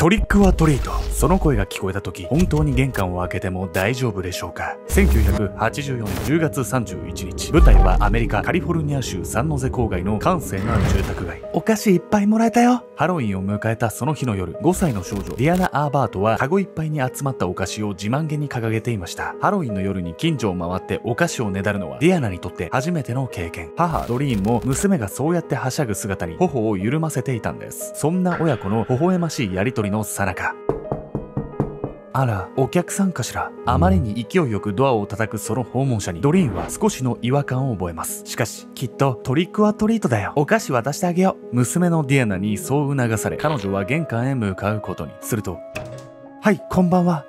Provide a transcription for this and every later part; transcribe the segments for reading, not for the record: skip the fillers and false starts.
トリックはトリート。その声が聞こえた時、本当に玄関を開けても大丈夫でしょうか。1984年10月31日、舞台はアメリカカリフォルニア州サンノゼ郊外の閑静な住宅街。お菓子いっぱいもらえたよ。ハロウィンを迎えたその日の夜、5歳の少女ディアナ・アーバートはカゴいっぱいに集まったお菓子を自慢げに掲げていました。ハロウィンの夜に近所を回ってお菓子をねだるのはディアナにとって初めての経験。母ドリーンも娘がそうやってはしゃぐ姿に頬を緩ませていたんです。そんな親子の微笑ましいやりとりの最中、あら、お客さんかしら。あまりに勢いよくドアを叩くその訪問者にドリーンは少しの違和感を覚えます。しかし、きっとトリックはトリートだよ。お菓子渡してあげよう。娘のディアナにそう促され、彼女は玄関へ向かうことに。すると、はい、こんばんは。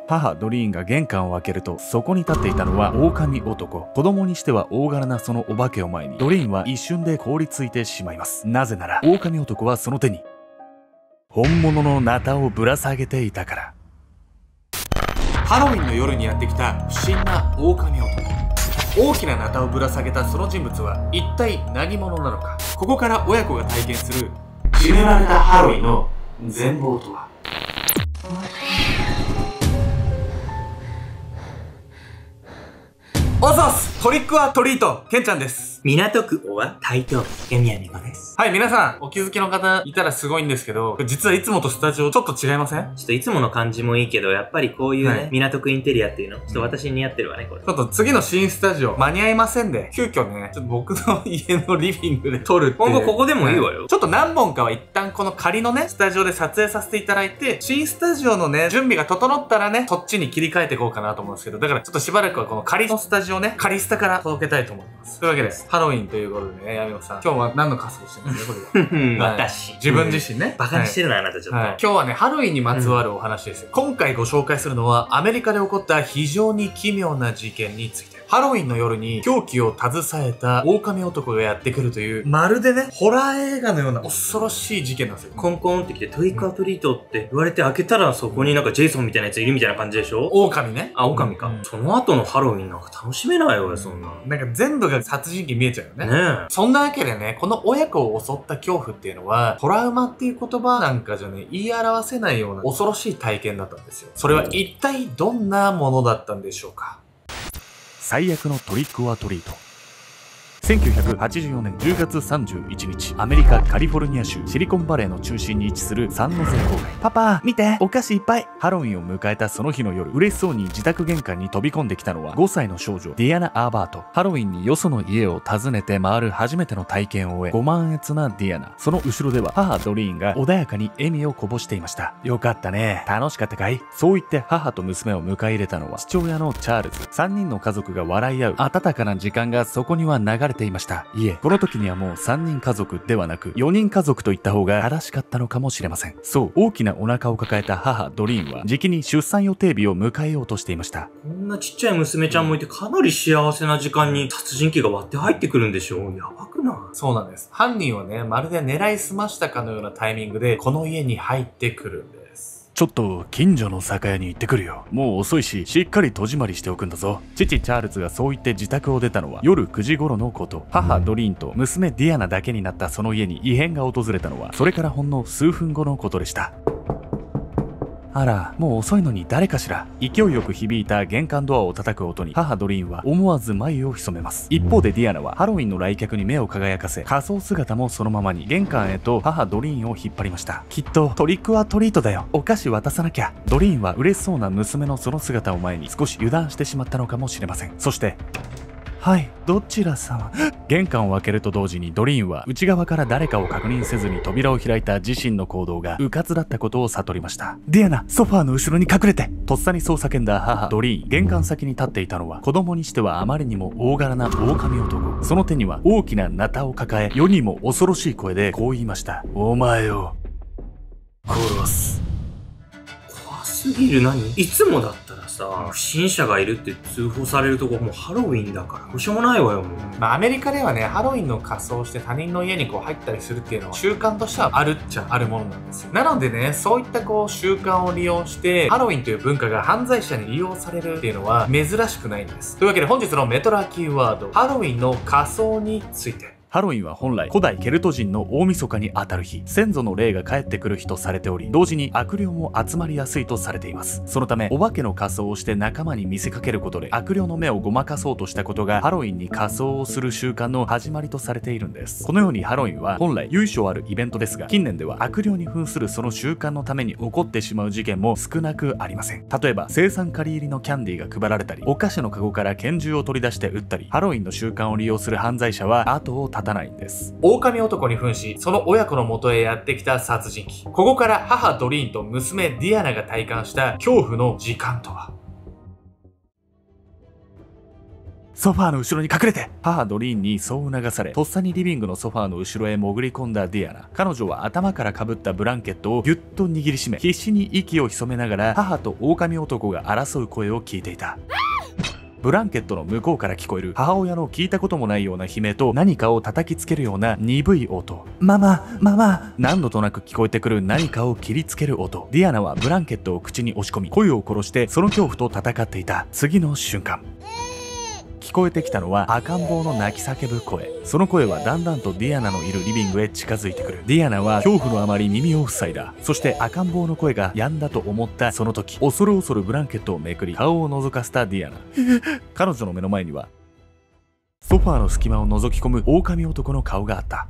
母ドリーンが玄関を開けると、そこに立っていたのは狼男。子供にしては大柄なそのお化けを前に、ドリーンは一瞬で凍りついてしまいます。なぜなら、狼男はその手に、本物のナタをぶら下げていたから。ハロウィンの夜にやってきた不審な狼男。大きなナタをぶら下げたその人物は一体何者なのか。ここから親子が体験する決められたハロウィンの全貌とは。おそす、トリックはトリート、ケンちゃんです。港区おは台東区宮美子です。はい、皆さん、お気づきの方いたらすごいんですけど、実はいつもとスタジオちょっと違いません？ちょっといつもの感じもいいけど、やっぱりこういうね、はい、港区インテリアっていうの、ちょっと私に似合ってるわね、これ。ちょっと次の新スタジオ間に合いませんで、急遽ね、ちょっと僕の家のリビングで撮るって。今後ここでもいいわよ。はい、ちょっと何本かは一旦この仮のね、スタジオで撮影させていただいて、新スタジオのね、準備が整ったらね、そっちに切り替えていこうかなと思うんですけど、だからちょっとしばらくはこの仮のスタジオね、仮スタから届けたいと思います。というわけで、ハロウィンということでね、ヤミオさん、今日は何の仮装してるんですか、これは。私。自分自身ね。バカにしてるな、あなたちょっと。今日はね、ハロウィンにまつわるお話です。今回ご紹介するのは、アメリカで起こった非常に奇妙な事件について。ハロウィンの夜に凶器を携えた狼男がやってくるという、まるでね、ホラー映画のような恐ろしい事件なんですよ。コンコンって来て、トリックアトリートって言われて開けたらそこになんかジェイソンみたいなやついるみたいな感じでしょ？狼ね。あ、狼か。その後のハロウィンなんか楽しめないわよ、そんな。なんか全部が殺人鬼見えちゃうよね。ねえ。そんなわけでね、この親子を襲った恐怖っていうのは、トラウマっていう言葉なんかじゃね、言い表せないような恐ろしい体験だったんですよ。それは一体どんなものだったんでしょうか。最悪のトリックオアトリート。1984年10月31日、アメリカカリフォルニア州シリコンバレーの中心に位置するサンノゼ郊外。パパ、見て、お菓子いっぱい。ハロウィンを迎えたその日の夜、嬉しそうに自宅玄関に飛び込んできたのは5歳の少女ディアナ・アーバート。ハロウィンによその家を訪ねて回る初めての体験を終え、ご満悦なディアナ。その後ろでは母ドリーンが穏やかに笑みをこぼしていました。よかったね。楽しかったかい？そう言って母と娘を迎え入れたのは父親のチャールズ。3人の家族が笑い合う温かな時間がそこには流れていました。いえ、この時にはもう3人家族ではなく4人家族といった方が正しかったのかもしれません。そう、大きなお腹を抱えた母ドリーンはじきに出産予定日を迎えようとしていました。こんなちっちゃい娘ちゃんもいてかなり幸せな時間に殺人鬼が割って入ってくるんでしょ？やばくない？そうなんです。犯人はね、まるで狙いすましたかのようなタイミングでこの家に入ってくるんです。ちょっと近所の酒屋に行ってくるよ。もう遅いし、しっかり戸締まりしておくんだぞ。父チャールズがそう言って自宅を出たのは夜9時頃のこと。母ドリーンと娘ディアナだけになったその家に異変が訪れたのはそれからほんの数分後のことでした。あら、もう遅いのに誰かしら。勢いよく響いた玄関ドアを叩く音に母ドリーンは思わず眉を潜めます。一方でディアナはハロウィンの来客に目を輝かせ、仮装姿もそのままに玄関へと母ドリーンを引っ張りました。きっとトリックはトリートだよ。お菓子渡さなきゃ。ドリーンは嬉しそうな娘のその姿を前に少し油断してしまったのかもしれません。そして、はい、どちら様。玄関を開けると同時にドリーンは内側から誰かを確認せずに扉を開いた自身の行動が迂闊だったことを悟りました。ディアナ、ソファーの後ろに隠れて。とっさにそう叫んだ母ドリーン。玄関先に立っていたのは子供にしてはあまりにも大柄な狼男。その手には大きなナタを抱え、世にも恐ろしい声でこう言いました。お前を殺す。怖すぎる。何？いつもだったらさ、不審者がいるって通報されるとこもうハロウィンだからどうしようもないわよ、もう。アメリカではね、ハロウィンの仮装をして他人の家にこう入ったりするっていうのは習慣としてはあるっちゃあるものなんですよ。なのでね、そういったこう習慣を利用してハロウィンという文化が犯罪者に利用されるっていうのは珍しくないんです。というわけで本日のメトラキーワード、ハロウィンの仮装について。ハロウィンは本来古代ケルト人の大晦日にあたる日、先祖の霊が帰ってくる日とされており、同時に悪霊も集まりやすいとされています。そのためお化けの仮装をして仲間に見せかけることで悪霊の目をごまかそうとしたことがハロウィンに仮装をする習慣の始まりとされているんです。このようにハロウィンは本来由緒あるイベントですが、近年では悪霊に扮するその習慣のために起こってしまう事件も少なくありません。例えば生産借り入りのキャンディーが配られたり、お菓子のカゴから拳銃を取り出して撃ったり、ハロウィンの習慣を利用する犯罪者は後を絶たないんです。狼男に扮し、その親子の元へやってきた殺人鬼。ここから母ドリーンと娘ディアナが体感した恐怖の時間とは。ソファーの後ろに隠れて、母ドリーンにそう促され、とっさにリビングのソファーの後ろへ潜り込んだディアナ。彼女は頭からかぶったブランケットをぎゅっと握りしめ、必死に息を潜めながら母と狼男が争う声を聞いていた。ブランケットの向こうから聞こえる母親の聞いたこともないような悲鳴と、何かを叩きつけるような鈍い音。ママ、ママ。何度となく聞こえてくる何かを切りつける音。ディアナはブランケットを口に押し込み、声を殺してその恐怖と戦っていた次の瞬間、聞こえてきたのは赤ん坊の泣き叫ぶ声。その声はだんだんとディアナのいるリビングへ近づいてくる。ディアナは恐怖のあまり耳を塞いだ。そして赤ん坊の声が止んだと思ったその時、恐る恐るブランケットをめくり顔を覗かせたディアナ。彼女の目の前にはソファーの隙間を覗き込む狼男の顔があった。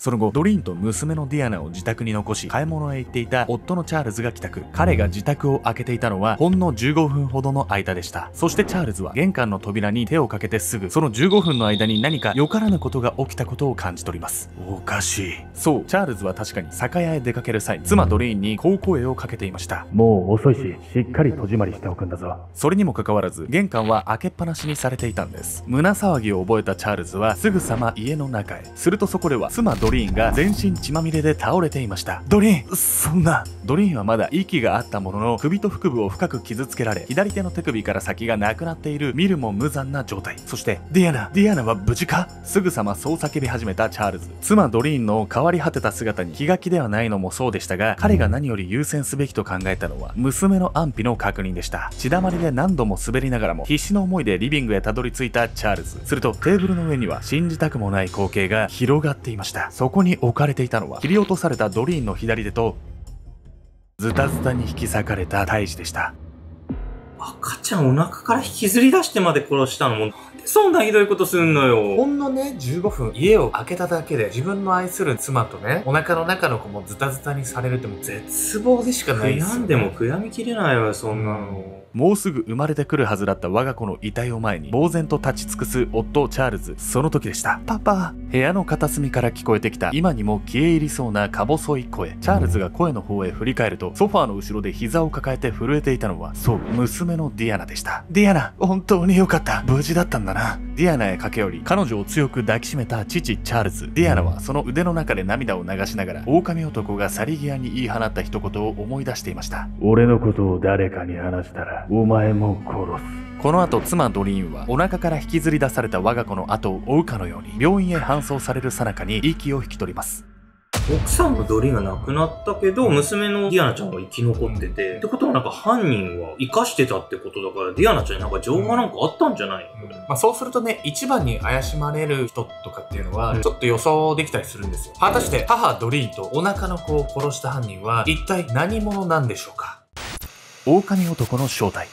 その後、ドリーンと娘のディアナを自宅に残し、買い物へ行っていた夫のチャールズが帰宅。彼が自宅を開けていたのはほんの15分ほどの間でした。そしてチャールズは玄関の扉に手をかけてすぐ、その15分の間に何かよからぬことが起きたことを感じ取ります。おかしい。そう、チャールズは確かに酒屋へ出かける際、妻ドリーンにこう声をかけていました。もう遅いし、しっかり戸締まりしておくんだぞ。それにもかかわらず、玄関は開けっぱなしにされていたんです。胸騒ぎを覚えたチャールズはすぐさま家の中へ。するとそこでは妻ドリーンが全身血まみれで倒れていました。ドリーン、そんな。ドリーンはまだ息があったものの、首と腹部を深く傷つけられ、左手の手首から先がなくなっている見るも無残な状態。そしてディアナは無事か。すぐさまそう叫び始めたチャールズ。妻ドリーンの変わり果てた姿に気が気ではないのもそうでしたが、彼が何より優先すべきと考えたのは娘の安否の確認でした。血だまりで何度も滑りながらも必死の思いでリビングへたどり着いたチャールズ。するとテーブルの上には信じたくもない光景が広がっていました。そこに置かれていたのは、切り落とされたドリーンの左手とズタズタに引き裂かれた胎児でした。赤ちゃんお腹から引きずり出してまで殺したのも、なんでそんなひどいことすんのよ。ほんのね、15分家を開けただけで自分の愛する妻とね、お腹の中の子もズタズタにされるってもう絶望でしかないですよね。悔やんでも悔やみきれないわよ、そんなの。もうすぐ生まれてくるはずだった我が子の遺体を前に呆然と立ち尽くす夫チャールズ。その時でした。パパ。部屋の片隅から聞こえてきた今にも消え入りそうなか細い声。チャールズが声の方へ振り返ると、ソファーの後ろで膝を抱えて震えていたのは、そう、娘のディアナでした。ディアナ、本当によかった。無事だったんだな。ディアナへ駆け寄り、彼女を強く抱きしめた父チャールズ。ディアナはその腕の中で涙を流しながら、狼男が去り際に言い放った一言を思い出していました。俺のことを誰かに話したらお前も殺す。この後、妻ドリーンはお腹から引きずり出された我が子の後を追うかのように病院へ搬送される最中に息を引き取ります。奥さんのドリーンが亡くなったけど、娘のディアナちゃんが生き残ってて、ってことはなんか犯人は生かしてたってことだから、ディアナちゃんになんか情報なんかあったんじゃないの？そうするとね、一番に怪しまれる人とかっていうのは、ちょっと予想できたりするんですよ。果たして母ドリーンとお腹の子を殺した犯人は一体何者なんでしょうか？狼男の正体。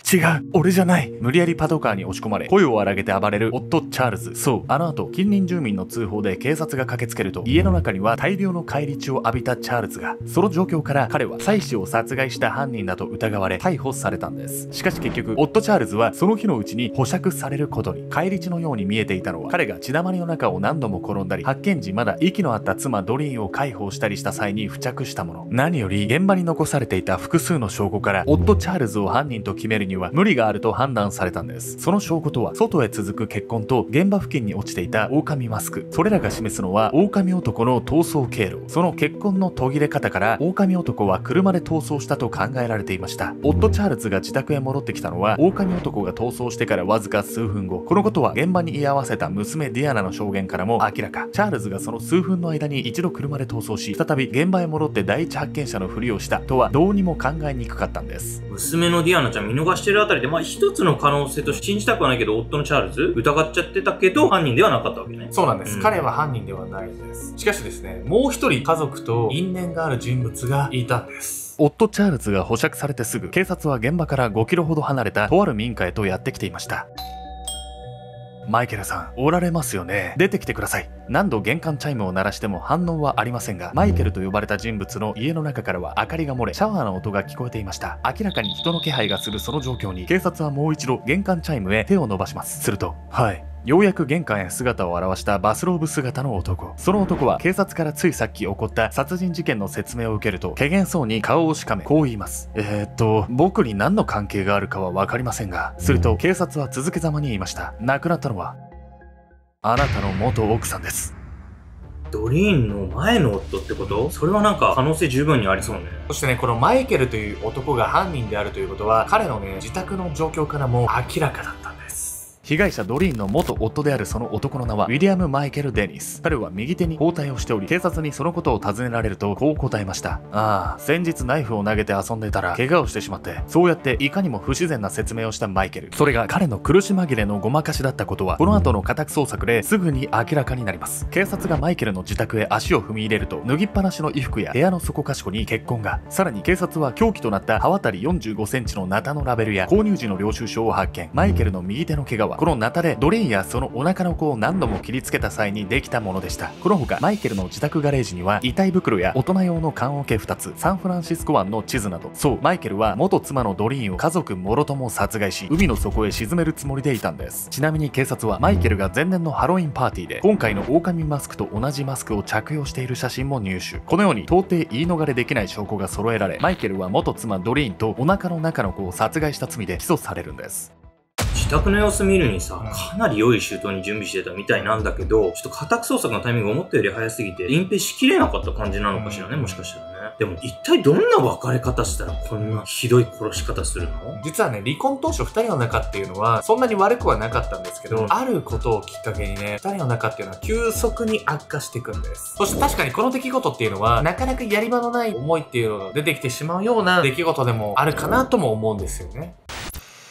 違う、俺じゃない。無理やりパトカーに押し込まれ、声を荒げて暴れる夫チャールズ。そう、あの後、近隣住民の通報で警察が駆けつけると、家の中には大量の返り血を浴びたチャールズが。その状況から彼は妻子を殺害した犯人だと疑われ逮捕されたんです。しかし結局、夫チャールズはその日のうちに保釈されることに。返り血のように見えていたのは、彼が血だまりの中を何度も転んだり、発見時まだ息のあった妻ドリーンを介抱したりした際に付着したもの。何より現場に残されていた複数の証拠から、夫チャールズを犯人と決めるには無理があると判断されたんです。その証拠とは、外へ続く血痕と現場付近に落ちていた狼マスク。それらが示すのは狼男の逃走経路。その血痕の途切れ方から狼男は車で逃走したと考えられていました。夫チャールズが自宅へ戻ってきたのは狼男が逃走してからわずか数分後。このことは現場に居合わせた娘ディアナの証言からも明らか。チャールズがその数分の間に一度車で逃走し、再び現場へ戻って第一発見者のふりをしたとはどうにも考えにくかったんです。娘のディアナちゃん見逃ししてるあたりで、まあ一つの可能性として信じたくはないけど、夫のチャールズ疑っちゃってたけど、犯人ではなかったわけね。そうなんです。彼は犯人ではないんです。しかしですね、もう一人家族と因縁がある人物がいたんです。夫チャールズが保釈されてすぐ、警察は現場から5キロほど離れたとある民家へとやってきていました。マイケルさん、おられますよね。出てきてください。何度玄関チャイムを鳴らしても反応はありませんが、マイケルと呼ばれた人物の家の中からは明かりが漏れ、シャワーの音が聞こえていました。明らかに人の気配がするその状況に、警察はもう一度玄関チャイムへ手を伸ばします。すると、ようやく玄関へ姿を現したバスローブ姿の男。その男は警察からついさっき起こった殺人事件の説明を受けると、怪げそうに顔をしかめ、こう言います。僕に何の関係があるかはわかりませんが。すると警察は続けざまに言いました。亡くなったのは、あなたの元奥さんです。ドリーンの前の夫ってこと？それはなんか可能性十分にありそうね。そしてね、このマイケルという男が犯人であるということは、彼のね、自宅の状況からも明らかだったんです。被害者ドリーンの元夫であるその男の名はウィリアム・マイケル・デニス。彼は右手に包帯をしており、警察にそのことを尋ねられるとこう答えました。先日ナイフを投げて遊んでたら怪我をしてしまって。そうやっていかにも不自然な説明をしたマイケル。それが彼の苦し紛れのごまかしだったことは、この後の家宅捜索ですぐに明らかになります。警察がマイケルの自宅へ足を踏み入れると、脱ぎっぱなしの衣服や部屋の底かしこに血痕が。さらに警察は凶器となった刃渡り45センチのナタのラベルや購入時の領収書を発見。マイケルの右手の怪我は、このナタでドリーンやそのお腹の子を何度も切りつけた際にできたものでした。この他、マイケルの自宅ガレージには遺体袋や大人用の棺桶2つ、サンフランシスコ湾の地図など。そう、マイケルは元妻のドリーンを家族もろとも殺害し、海の底へ沈めるつもりでいたんです。ちなみに警察はマイケルが前年のハロウィンパーティーで今回の狼マスクと同じマスクを着用している写真も入手。このように到底言い逃れできない証拠が揃えられ、マイケルは元妻ドリーンとお腹の中の子を殺害した罪で起訴されるんです。自宅の様子見るにさ、かなり良い周到に準備してたみたいなんだけど、ちょっと家宅捜索のタイミングが思ったより早すぎて、隠蔽しきれなかった感じなのかしらね、もしかしたらね。でも一体どんな別れ方したらこんなひどい殺し方するの？実はね、離婚当初2人の仲っていうのはそんなに悪くはなかったんですけど、あることをきっかけにね、2人の仲っていうのは急速に悪化していくんです。そして確かにこの出来事っていうのは、なかなかやり場のない思いっていうのが出てきてしまうような出来事でもあるかなとも思うんですよね。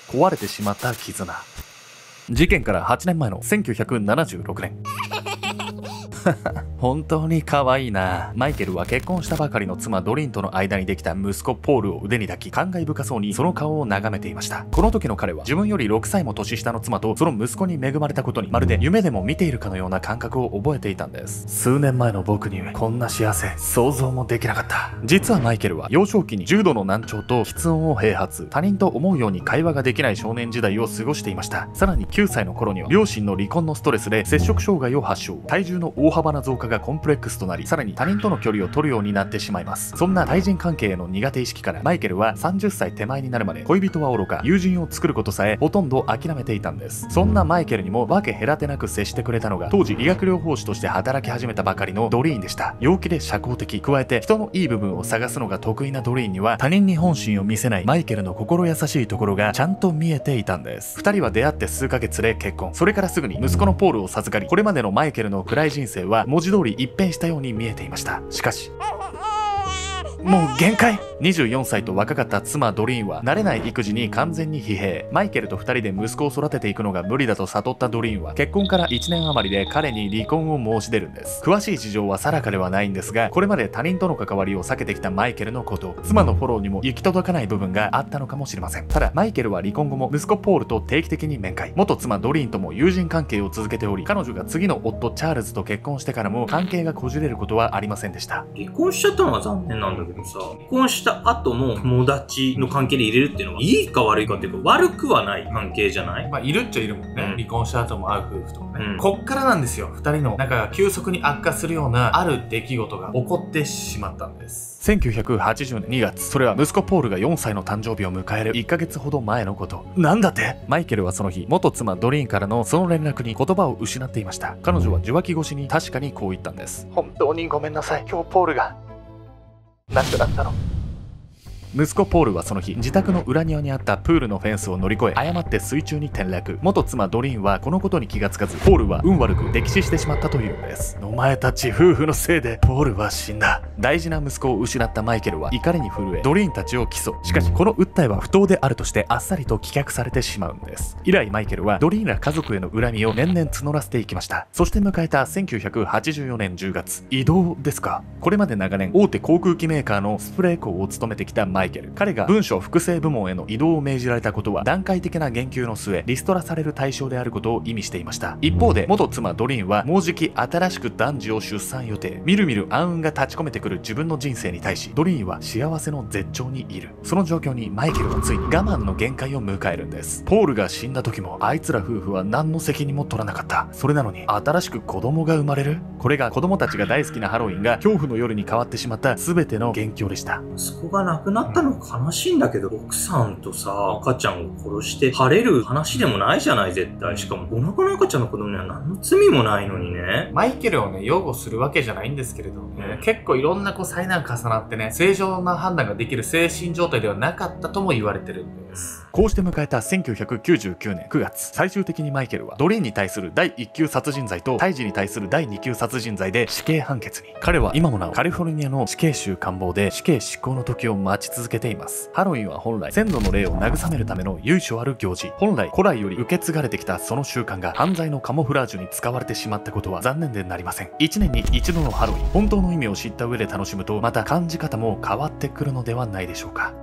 壊れてしまった絆。事件から8年前の1976年。本当に可愛いな。マイケルは結婚したばかりの妻ドリンとの間にできた息子ポールを腕に抱き、感慨深そうにその顔を眺めていました。この時の彼は自分より6歳も年下の妻とその息子に恵まれたことに、まるで夢でも見ているかのような感覚を覚えていたんです。数年前の僕にこんな幸せ想像もできなかった。実はマイケルは幼少期に重度の難聴と喫音を併発、他人と思うように会話ができない少年時代を過ごしていました。さらに9歳の頃には両親の離婚のストレスで摂食障害を発症、体重の大幅な増加がコンプレックスとなり、さらに他人との距離を取るようになってしまいます。そんな対人関係への苦手意識からマイケルは30歳手前になるまで恋人はおろか友人を作ることさえほとんど諦めていたんです。そんなマイケルにも分け隔てなく接してくれたのが当時理学療法士として働き始めたばかりのドリーンでした。陽気で社交的、加えて人のいい部分を探すのが得意なドリーンには他人に本心を見せないマイケルの心優しいところがちゃんと見えていたんです。2人は出会って数ヶ月で結婚、それからすぐに息子のポールを授かり、これまでのマイケルの暗い人生は文字通り一変したように見えていました。しかしもう限界。24歳と若かった妻ドリーンは慣れない育児に完全に疲弊。マイケルと2人で息子を育てていくのが無理だと悟ったドリーンは結婚から1年余りで彼に離婚を申し出るんです。詳しい事情は定かではないんですが、これまで他人との関わりを避けてきたマイケルのこと、妻のフォローにも行き届かない部分があったのかもしれません。ただマイケルは離婚後も息子ポールと定期的に面会、元妻ドリーンとも友人関係を続けており、彼女が次の夫チャールズと結婚してからも関係がこじれることはありませんでした。離婚しちゃったのは残念なんだけどさ、離婚した後も友達の関係で入れるっていうのはいいか悪いかっていうか悪くはない関係じゃない？まあいるっちゃいるもんね、離婚した後も会う夫婦とかね、こっからなんですよ。2人の仲が急速に悪化するようなある出来事が起こってしまったんです。1980年2月、それは息子ポールが4歳の誕生日を迎える1ヶ月ほど前のこと。なんだって？マイケルはその日、元妻ドリーンからのその連絡に言葉を失っていました。彼女は受話器越しに確かにこう言ったんです。本当にごめんなさい。今日ポールが亡くなったの。息子ポールはその日、自宅の裏庭にあったプールのフェンスを乗り越え、誤って水中に転落。元妻ドリーンはこのことに気がつかず、ポールは運悪く溺死してしまったというんです。お前たち夫婦のせいでポールは死んだ。大事な息子を失ったマイケルは怒りに震え、ドリーンたちを起訴。しかしこの訴えは不当であるとしてあっさりと棄却されてしまうんです。以来マイケルはドリーンら家族への恨みを年々募らせていきました。そして迎えた1984年10月、異動ですか。これまで長年大手航空機メーカーのスプレー工を務めてきたマイケル。彼が文書複製部門への異動を命じられたことは段階的な言及の末、リストラされる対象であることを意味していました。一方で元妻ドリーンはもうじき新しく男児を出産予定。みるみる暗雲が立ち込めてくる自分の人生に対し、ドリーンは幸せの絶頂にいる。その状況にマイケルはついに我慢の限界を迎えるんです。ポールが死んだ時もあいつら夫婦は何の責任も取らなかった。それなのに新しく子供が生まれる。これが子供たちが大好きなハロウィンが恐怖の夜に変わってしまった全ての元凶でした。息子が亡くなったの悲しいんだけど、奥さんとさ、赤ちゃんを殺して晴れる話でもないじゃない、絶対。しかもお腹の赤ちゃんの子供には何の罪もないのにね。マイケルをね、擁護するわけじゃないんですけれどもね、結構いろんな災難重なってね、正常な判断ができる精神状態ではなかったとも言われてるんです。こうして迎えた1999年9月、最終的にマイケルはドリーンに対する第1級殺人罪とタイジに対する第2級殺人罪で死刑判決に。彼は今もなおカリフォルニアの死刑囚監房で死刑執行の時を待ち続けています。ハロウィンは本来先祖の霊を慰めるための由緒ある行事。本来古来より受け継がれてきたその習慣が犯罪のカモフラージュに使われてしまったことは残念でなりません。1年に一度のハロウィン、本当の意味を知った上で楽しむとまた感じ方も変わってくるのではないでしょうか。